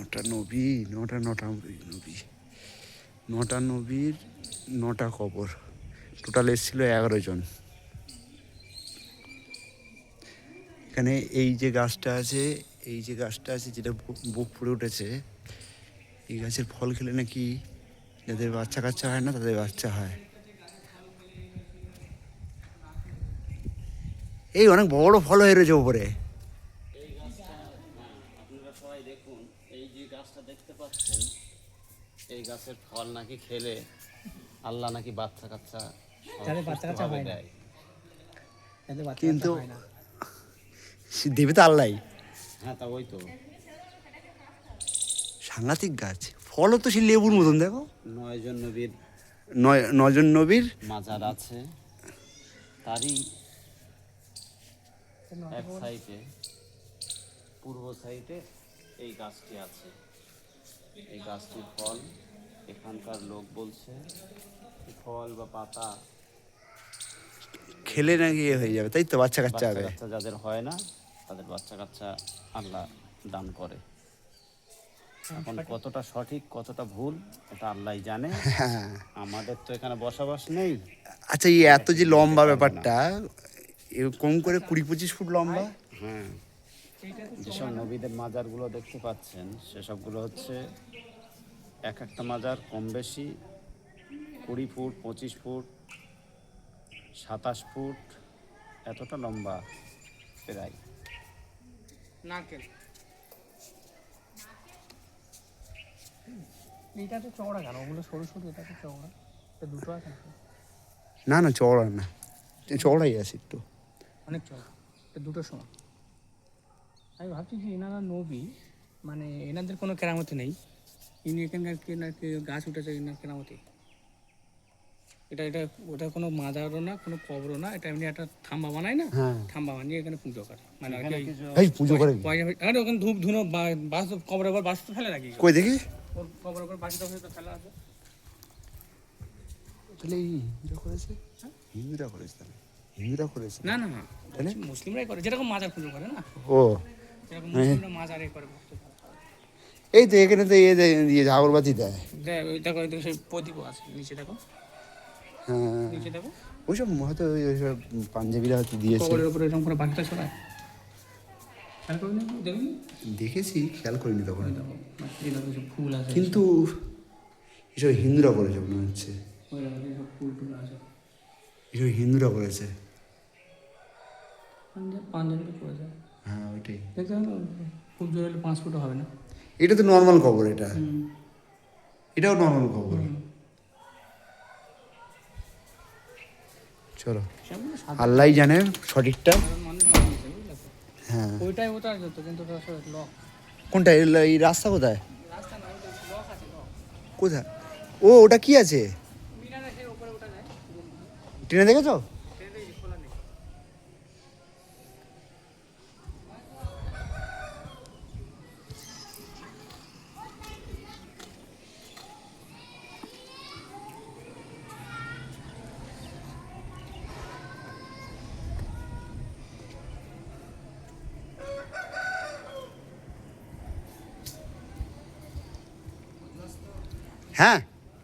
নটা নবী, নটা নবীর 9টা কবর, টোটাল এসেছিল 11 জন। এখানে এই যে গাছটা আছে, যেটা বুক ফুলে উঠেছে, এই গাছের ফল খেলে নাকি যাদের বাচ্চা কাচ্চা হয় না তাদের বাচ্চা হয়। এই অনেক বড় ফল হয়ে রয়েছে উপরে। এই গাছটা আপনারা সবাই দেখুন, এই যে গাছটা দেখতে পাচ্ছেন, এই গাছের ফল নাকি খেলে আল্লাহ নাকি বাচ্চা কাচ্চা দেয়। কিন্তু দেবে তো আল্লাহ। হ্যাঁ, তা ওই তো সাংঘাতিক গাছ, ফলও তো সেই লেবুর মতন। দেখো 9 জন নবীর 9জন নবীর মাজার আছে, তারই এক সাইডে, পূর্ব সাইডে এই গাছটি আছে। এই গাছটির ফল এখানকার লোক বলছে ফল বা পাতা খেলে নাকি ইয়ে হয়ে যাবে, তাই তো বাচ্চা কাচ্চা হবে। বাচ্চা যাদের হয় না তাদের বাচ্চা কাচ্চা আল্লাহ দান করে। এখন কতটা সঠিক কতটা ভুল এটা আল্লাহ জানে, আমাদের তো এখানে বসবাস নেই। আচ্ছা, এই এত যে লম্বা ব্যাপারটা, কম করে 20-25 ফুট লম্বা। হ্যাঁ, যেসব নবীদের মাজারগুলো দেখতে পাচ্ছেন সেসবগুলো হচ্ছে এক একটা মাজার কম বেশি 20 ফুট, 25 ফুট, 27 ফুট, এতটা লম্বা প্রায়। নারকেল এটা তো চওড়া কেন? ওগুলো সরু সরু, এটা তো চওড়া। এটা দুটো আছে না না, চওড়া না, চওড়াই আছে একটু, অনেক চওড়া। এটা দুটো সমান। আমি ভাবছি যে এনারা নবী, মানে এনাদের কোনো কেরামতি নেই, ইনি এখানকার গাছ উঠেছে এনার কেরামতি। এটা ওটা কোনো মাজারও না, কোনো কবরও না, এটা এমনি একটা থাম্বা বানায় না, থাম্বা বানিয়ে এখানে পুজো করে। মানে পুজো করে ওখানে ধূপ ধুনো বাস, কবরের উপর বাস তো ফেলে রাখি, কই দেখি। ওর কবরের উপর বাসিটা হয়ে তো ফেলা আছে। তাহলে হিন্দুরা করেছে, হিন্দুরা করেছে। না না না, মুসলিমরাই করে, যেরকম মাজার পুজো করে না, ও যেরকম মুসলিমরা মাজারে করে। এই তো এখানে তো ইয়ে ঝাগরবাতি দেয়। দেখো সেই প্রদীপ আছে নিচে, দেখো হ্যাঁ, নিচে দেখো, ওইসব হয়তো ওইসব পাঞ্জাবিরা হয়তো দিয়েছে। কবরের উপরে এরকম করে বাকিটা ছড়ায়। খেয়াল করে দেখুন, দেখেছি, খেয়াল করিনি তখন। দেখো ফুল আছে, কিন্তু এসব হিন্দুরা করেছে মনে হচ্ছে, ফুল টুল আছে, এসব হিন্দুরা করেছে। পাঞ্জাবি করেছে। হ্যাঁ ওইটাই। দেখতে হবে, খুব জোর হলে 5 ফুটও হবে না। এটা তো নর্মাল খবর, এটাও নর্মাল খবর। চলো, আল্লাহ জানে সঠিকটা। হ্যাঁ, ওইটাই ওটা যেত, কিন্তু লক। কোনটা? এই রাস্তা কোথায়? রাস্তা না, লক আছে, লক। কোথায়? ও, ওটা কি আছে? মিনারের উপরে ওটা যায়, ট্রেনে দেখেছো? খোলা নেই। হ্যাঁ।